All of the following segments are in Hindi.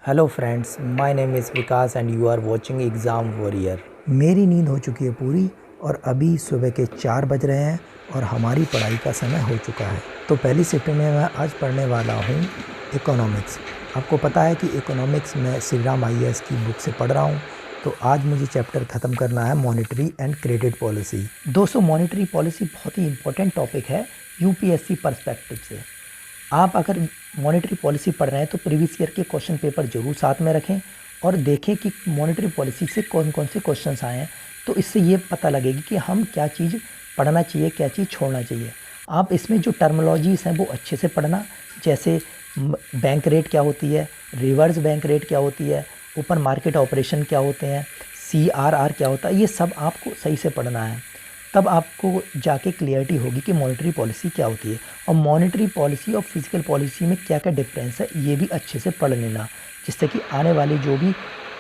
Hello friends, my name is Vikas and you are watching exam warrior. मेरी नींद हो चुकी है पूरी और अभी सुबह के 4 बज रहे हैं और हमारी पढ़ाई का समय हो चुका है। तो पहली शिफ्ट में मैं आज पढ़ने वाला हूँ इकोनॉमिक्स। आपको पता है कि इकोनॉमिक्स में श्रीराम आईएएस की बुक से पढ़ रहा हूँ। तो आज मुझे चैप्टर ख़त्म करना है मॉनेटरी एंड क्रेडिट पॉलिसी। दोस्तों, मॉनेटरी पॉलिसी बहुत ही इंपॉर्टेंट टॉपिक है यूपीएससी पर्सपेक्टिव से। आप अगर मॉनेटरी पॉलिसी पढ़ रहे हैं तो प्रीवियस ईयर के क्वेश्चन पेपर जरूर साथ में रखें और देखें कि मॉनेटरी पॉलिसी से कौन कौन से क्वेश्चंस आए हैं। तो इससे ये पता लगेगी कि हम क्या चीज़ पढ़ना चाहिए, क्या चीज़ छोड़ना चाहिए। आप इसमें जो टर्मिनोलॉजीज़ हैं वो अच्छे से पढ़ना, जैसे बैंक रेट क्या होती है, रिवर्स बैंक रेट क्या होती है, ओपन मार्केट ऑपरेशन क्या होते हैं, CRR क्या होता है, ये सब आपको सही से पढ़ना है। तब आपको जाके क्लियरिटी होगी कि मॉनेटरी पॉलिसी क्या होती है और मॉनेटरी पॉलिसी और फिजिकल पॉलिसी में क्या क्या डिफरेंस है, ये भी अच्छे से पढ़ लेना, जिससे कि आने वाली जो भी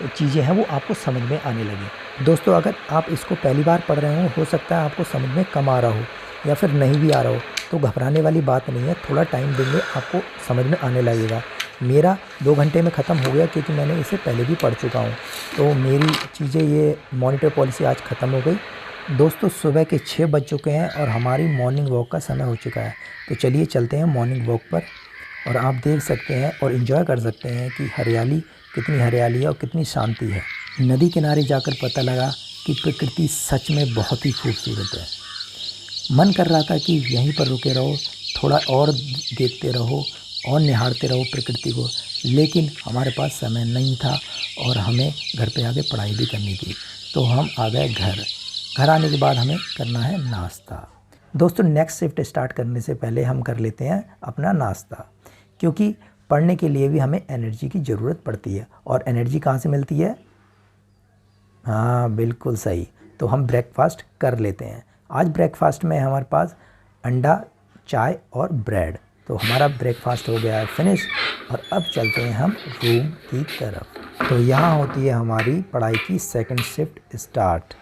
चीज़ें हैं वो आपको समझ में आने लगे। दोस्तों, अगर आप इसको पहली बार पढ़ रहे हो सकता है आपको समझ में कम आ रहा हो या फिर नहीं भी आ रहा हो, तो घबराने वाली बात नहीं है। थोड़ा टाइम देंगे आपको समझ में आने लगेगा। मेरा 2 घंटे में ख़त्म हो गया क्योंकि मैंने इसे पहले भी पढ़ चुका हूँ। तो मेरी चीज़ें ये मॉनेटरी पॉलिसी आज ख़त्म हो गई। दोस्तों, सुबह के 6 बज चुके हैं और हमारी मॉर्निंग वॉक का समय हो चुका है। तो चलिए चलते हैं मॉर्निंग वॉक पर और आप देख सकते हैं और इन्जॉय कर सकते हैं कि कितनी हरियाली है और कितनी शांति है। नदी किनारे जाकर पता लगा कि प्रकृति सच में बहुत ही खूबसूरत है। मन कर रहा था कि यहीं पर रुके रहो, थोड़ा और देखते रहो और निहारते रहो प्रकृति को, लेकिन हमारे पास समय नहीं था और हमें घर पे आके पढ़ाई भी करनी थी। तो हम आ गए घर आने के बाद हमें करना है नाश्ता। दोस्तों, नेक्स्ट शिफ्ट स्टार्ट करने से पहले हम कर लेते हैं अपना नाश्ता, क्योंकि पढ़ने के लिए भी हमें एनर्जी की ज़रूरत पड़ती है। और एनर्जी कहाँ से मिलती है? हाँ, बिल्कुल सही। तो हम ब्रेकफास्ट कर लेते हैं। आज ब्रेकफास्ट में हमारे पास अंडा, चाय और ब्रेड। तो हमारा ब्रेकफास्ट हो गया है फिनिश और अब चलते हैं हम रूम की तरफ। तो यहाँ होती है हमारी पढ़ाई की सेकंड शिफ्ट स्टार्ट।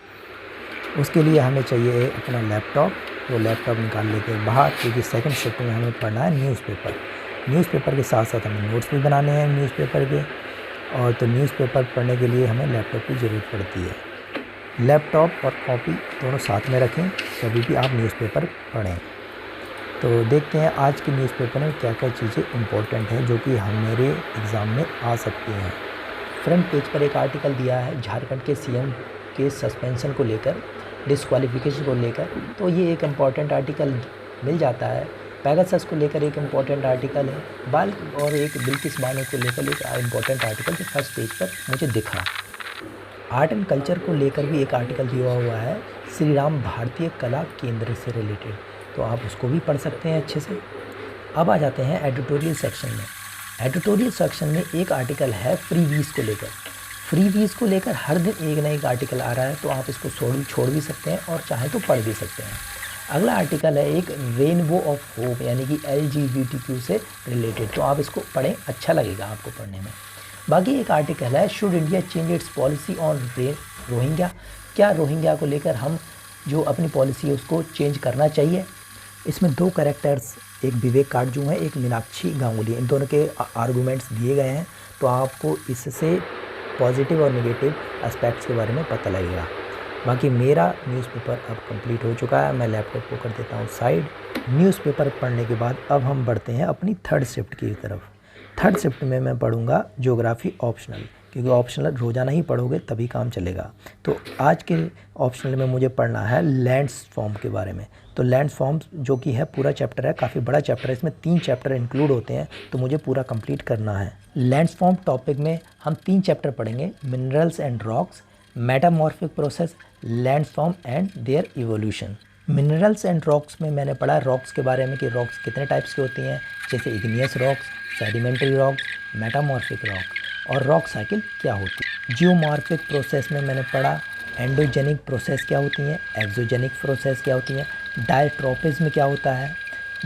उसके लिए हमें चाहिए अपना लैपटॉप। तो लैपटॉप निकाल लेते हैं बाहर, क्योंकि सेकंड शिफ्ट में हमें पढ़ना है न्यूज़पेपर के साथ साथ हमें नोट्स भी बनाने हैं न्यूज़पेपर के। और तो न्यूज़पेपर पढ़ने के लिए हमें लैपटॉप की ज़रूरत पड़ती है। लैपटॉप और कॉपी दोनों साथ में रखें कभी भी आप न्यूज़पेपर पढ़ें। तो देखते हैं आज के न्यूज़पेपर में क्या क्या चीज़ें इम्पोर्टेंट हैं जो कि मेरे एग्ज़ाम में आ सकती हैं। फ्रंट पेज पर एक आर्टिकल दिया है झारखंड के सीएम के सस्पेंशन को लेकर, डिस्क्वालिफिकेशन को लेकर। तो ये एक इम्पॉर्टेंट आर्टिकल मिल जाता है। पैगासस को लेकर एक इम्पॉर्टेंट आर्टिकल है। बाल और एक बिल्किस बानो को लेकर एक इम्पॉर्टेंट आर्टिकल जो फर्स्ट पेज पर मुझे दिखा। आर्ट एंड कल्चर को लेकर भी एक आर्टिकल दिया हुआ है, श्री राम भारतीय कला केंद्र से रिलेटेड। तो आप उसको भी पढ़ सकते हैं अच्छे से। अब आ जाते हैं एडिटोरियल सेक्शन में। एडिटोरियल सेक्शन में एक आर्टिकल है फ्रीबीज को लेकर। फ्रीबीज को लेकर हर दिन एक ना एक आर्टिकल आ रहा है, तो आप इसको छोड़ भी सकते हैं और चाहे तो पढ़ भी सकते हैं। अगला आर्टिकल है एक रेनबो ऑफ होप, यानी कि LGBTQ से रिलेटेड। तो आप इसको पढ़ें, अच्छा लगेगा आपको पढ़ने में। बाकी एक आर्टिकल है should India change it's policy on Rohingya. क्या रोहिंग्या को लेकर हम जो अपनी पॉलिसी है उसको चेंज करना चाहिए। इसमें 2 कैरेक्टर्स, एक विवेक काटजू हैं, एक मीनाक्षी गांगुली, इन दोनों के आर्गूमेंट्स दिए गए हैं। तो आपको इससे पॉजिटिव और नेगेटिव एस्पेक्ट्स के बारे में पता लगेगा। बाकी मेरा न्यूज़पेपर अब कंप्लीट हो चुका है। मैं लैपटॉप को कर देता हूँ साइड। न्यूज़पेपर पढ़ने के बाद अब हम बढ़ते हैं अपनी थर्ड शिफ्ट की तरफ। थर्ड शिफ्ट में मैं पढ़ूंगा ज्योग्राफी ऑप्शनल, क्योंकि ऑप्शनल रोज़ाना ही पढ़ोगे तभी काम चलेगा। तो आज के ऑप्शनल में मुझे पढ़ना है लैंड्स फॉर्म के बारे में। तो लैंड्स फॉर्म जो कि है पूरा चैप्टर है, काफ़ी बड़ा चैप्टर है, इसमें 3 चैप्टर इंक्लूड होते हैं, तो मुझे पूरा कंप्लीट करना है। लैंड्स फॉर्म टॉपिक में हम 3 चैप्टर पढ़ेंगे, minerals and rocks, metamorphic process, lands form and their evolution. Minerals and rocks में मैंने पढ़ा रॉक्स के बारे में कि रॉक्स कितने टाइप्स की होती हैं, जैसे igneous rocks, sedimentary rocks, metamorphic rock, और रॉक साइकिल क्या होती है। जियोमॉर्फिक प्रोसेस में मैंने पढ़ा एंडोजेनिक प्रोसेस क्या होती हैं, एक्सोजेनिक प्रोसेस क्या होती हैं, डायट्रोपिज्म क्या होता है,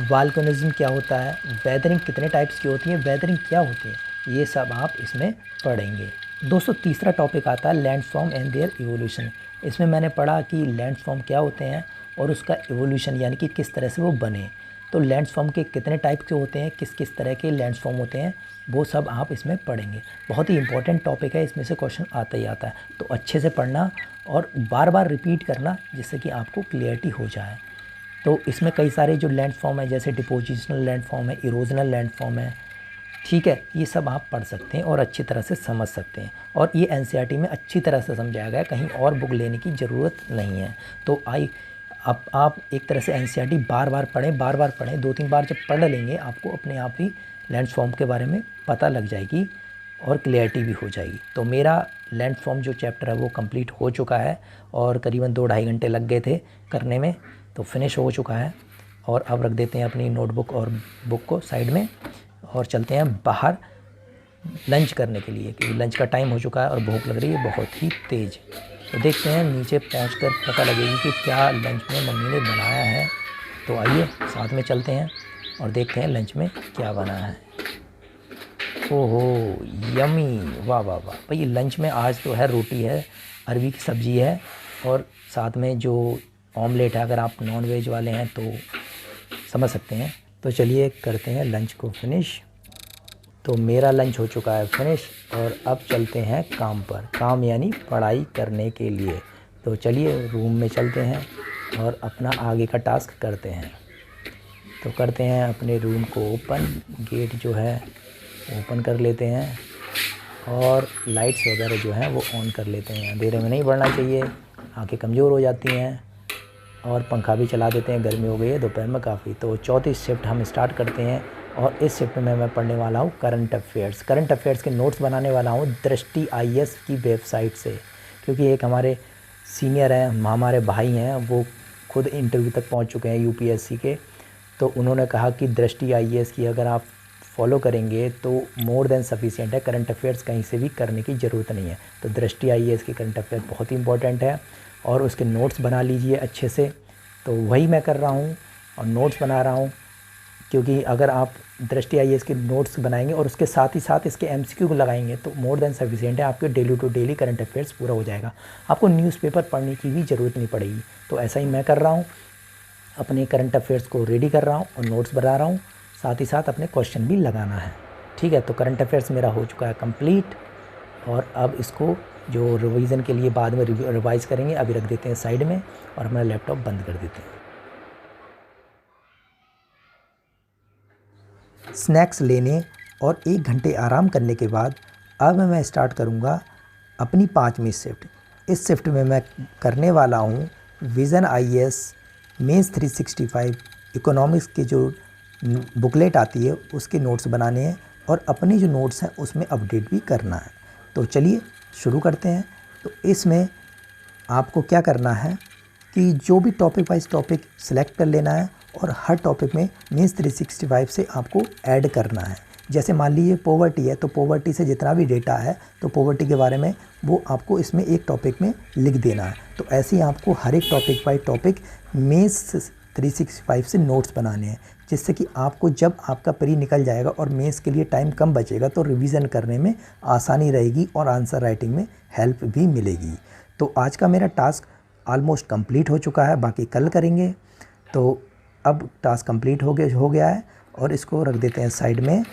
वॉल्केनिज्म क्या होता है, वेदरिंग कितने टाइप्स की होती है, वेदरिंग क्या होती है, ये सब आप इसमें पढ़ेंगे। दोस्तों, तीसरा टॉपिक आता है लैंडफॉर्म एंड देयर इवोल्यूशन। इसमें मैंने पढ़ा कि लैंडफॉर्म क्या होते हैं और उसका इवोल्यूशन, यानी कि किस तरह से वो बने। तो लैंड्स फॉर्म के कितने टाइप के होते हैं, किस किस तरह के लैंड्स फॉर्म होते हैं, वो सब आप इसमें पढ़ेंगे। बहुत ही इंपॉर्टेंट टॉपिक है, इसमें से क्वेश्चन आता ही आता है, तो अच्छे से पढ़ना और बार बार रिपीट करना जिससे कि आपको क्लियरिटी हो जाए। तो इसमें कई सारे जो लैंड फॉर्म है, जैसे डिपोजिशनल लैंड फॉर्म है, इरोजनल लैंड फॉर्म है, ठीक है, ये सब आप पढ़ सकते हैं और अच्छी तरह से समझ सकते हैं। और ये एनसीईआरटी में अच्छी तरह से समझाया गया है, कहीं और बुक लेने की ज़रूरत नहीं है। तो अब आप एक तरह से एनसीईआरटी बार बार पढ़ें, 2-3 बार जब पढ़ लेंगे आपको अपने आप ही लैंड फॉर्म के बारे में पता लग जाएगी और क्लियरिटी भी हो जाएगी। तो मेरा लैंड फॉर्म जो चैप्टर है वो कंप्लीट हो चुका है और करीबन 2-2.5 घंटे लग गए थे करने में, तो फिनिश हो चुका है। और अब रख देते हैं अपनी नोटबुक और बुक को साइड में और चलते हैं बाहर लंच करने के लिए, क्योंकि लंच का टाइम हो चुका है और भूख लग रही है बहुत ही तेज़। तो देखते हैं नीचे पहुंचकर पता लगेगी कि क्या लंच में मम्मी ने बनाया है। तो आइए साथ में चलते हैं और देखते हैं लंच में क्या बना है। ओहो यमी, वाह वाह वाह भाई, लंच में आज तो है रोटी है, अरबी की सब्ज़ी है और साथ में जो ऑमलेट है। अगर आप नॉन वेज वाले हैं तो समझ सकते हैं। तो चलिए करते हैं लंच को फिनिश। तो मेरा लंच हो चुका है फिनिश और अब चलते हैं काम पर, काम यानी पढ़ाई करने के लिए। तो चलिए रूम में चलते हैं और अपना आगे का टास्क करते हैं। तो करते हैं अपने रूम को ओपन, गेट जो है ओपन कर लेते हैं और लाइट्स वगैरह जो हैं वो ऑन कर लेते हैं। अंधेरे में नहीं पढ़ना चाहिए, आंखें कमज़ोर हो जाती हैं। और पंखा भी चला देते हैं, गर्मी हो गई है दोपहर में काफ़ी। तो चौथी शिफ्ट हम स्टार्ट करते हैं और इस शिफ्ट में मैं पढ़ने वाला हूँ करंट अफेयर्स के नोट्स बनाने वाला हूँ दृष्टि IAS की वेबसाइट से, क्योंकि एक हमारे सीनियर हैं, हमारे भाई हैं, वो खुद इंटरव्यू तक पहुँच चुके हैं UPSC के। तो उन्होंने कहा कि दृष्टि IAS की अगर आप फॉलो करेंगे तो मोर देन सफिशिएंट है, करंट अफेयर्स कहीं से भी करने की ज़रूरत नहीं है। तो दृष्टि IAS की करंट अफेयर बहुत ही इंपॉर्टेंट है और उसके नोट्स बना लीजिए अच्छे से। तो वही मैं कर रहा हूँ और नोट्स बना रहा हूँ, क्योंकि अगर आप दृष्टि IAS के नोट्स बनाएंगे और उसके साथ ही साथ इसके MCQ को लगाएंगे तो मोर देन सफिशिएंट है, आपके daily to daily current affairs पूरा हो जाएगा। आपको न्यूज़पेपर पढ़ने की भी ज़रूरत नहीं पड़ेगी। तो ऐसा ही मैं कर रहा हूँ, अपने करंट अफेयर्स को रेडी कर रहा हूँ और नोट्स बना रहा हूँ, साथ ही साथ अपने क्वेश्चन भी लगाना है। ठीक है, तो करंट अफेयर्स मेरा हो चुका है कंप्लीट और अब इसको जो रिवीजन के लिए बाद में रिवाइज़ करेंगे अभी रख देते हैं साइड में और अपना लैपटॉप बंद कर देते हैं। स्नैक्स लेने और 1 घंटे आराम करने के बाद अब मैं स्टार्ट करूंगा अपनी 5वीं शिफ्ट। इस शिफ्ट में मैं करने वाला हूं विज़न IAS मेंस 365 इकोनॉमिक्स की जो बुकलेट आती है उसके नोट्स बनाने हैं और अपने जो नोट्स हैं उसमें अपडेट भी करना है। तो चलिए शुरू करते हैं। तो इसमें आपको क्या करना है कि जो भी टॉपिक वाइज टॉपिक सेलेक्ट कर लेना है और हर टॉपिक में मेंस 365 से आपको ऐड करना है। जैसे मान लीजिए पॉवर्टी है तो पॉवर्टी से जितना भी डेटा है तो पॉवर्टी के बारे में वो आपको इसमें एक टॉपिक में लिख देना है। तो ऐसे ही आपको हर एक टॉपिक बाई टॉपिक मेंस 365 से नोट्स बनाने हैं, जिससे कि आपको जब आपका प्री निकल जाएगा और मेंस के लिए टाइम कम बचेगा तो रिवीजन करने में आसानी रहेगी और आंसर राइटिंग में हेल्प भी मिलेगी। तो आज का मेरा टास्क ऑलमोस्ट कंप्लीट हो चुका है, बाकी कल करेंगे। तो अब टास्क कंप्लीट हो गया है और इसको रख देते हैं साइड में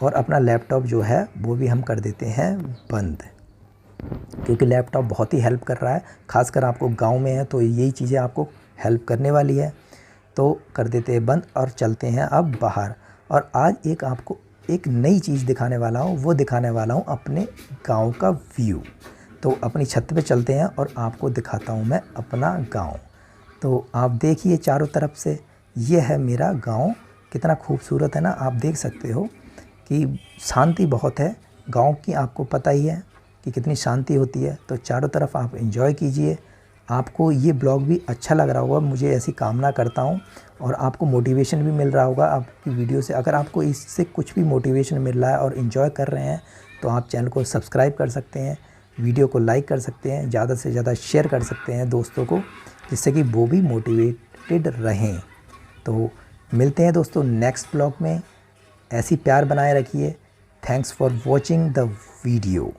और अपना लैपटॉप जो है वो भी हम कर देते हैं बंद, क्योंकि लैपटॉप बहुत ही हेल्प कर रहा है। खासकर आपको गांव में है तो यही चीज़ें आपको हेल्प करने वाली है। तो कर देते हैं बंद और चलते हैं अब बाहर। और आज आपको एक नई चीज़ दिखाने वाला हूँ, वो दिखाने वाला हूँ अपने गांव का व्यू। तो अपनी छत पे चलते हैं और आपको दिखाता हूँ मैं अपना गांव। तो आप देखिए चारों तरफ से, ये है मेरा गांव। कितना खूबसूरत है ना, आप देख सकते हो कि शांति बहुत है गांव की। आपको पता ही है कि कितनी शांति होती है। तो चारों तरफ आप एंजॉय कीजिए। आपको ये ब्लॉग भी अच्छा लग रहा होगा, मुझे ऐसी कामना करता हूँ, और आपको मोटिवेशन भी मिल रहा होगा आपकी वीडियो से। अगर आपको इससे कुछ भी मोटिवेशन मिल रहा है और एंजॉय कर रहे हैं तो आप चैनल को सब्सक्राइब कर सकते हैं, वीडियो को लाइक कर सकते हैं, ज़्यादा से ज़्यादा शेयर कर सकते हैं दोस्तों को, जिससे कि वो भी मोटिवेटेड रहें। तो मिलते हैं दोस्तों नेक्स्ट ब्लॉग में। ऐसी प्यार बनाए रखिए। Thanks for watching the video.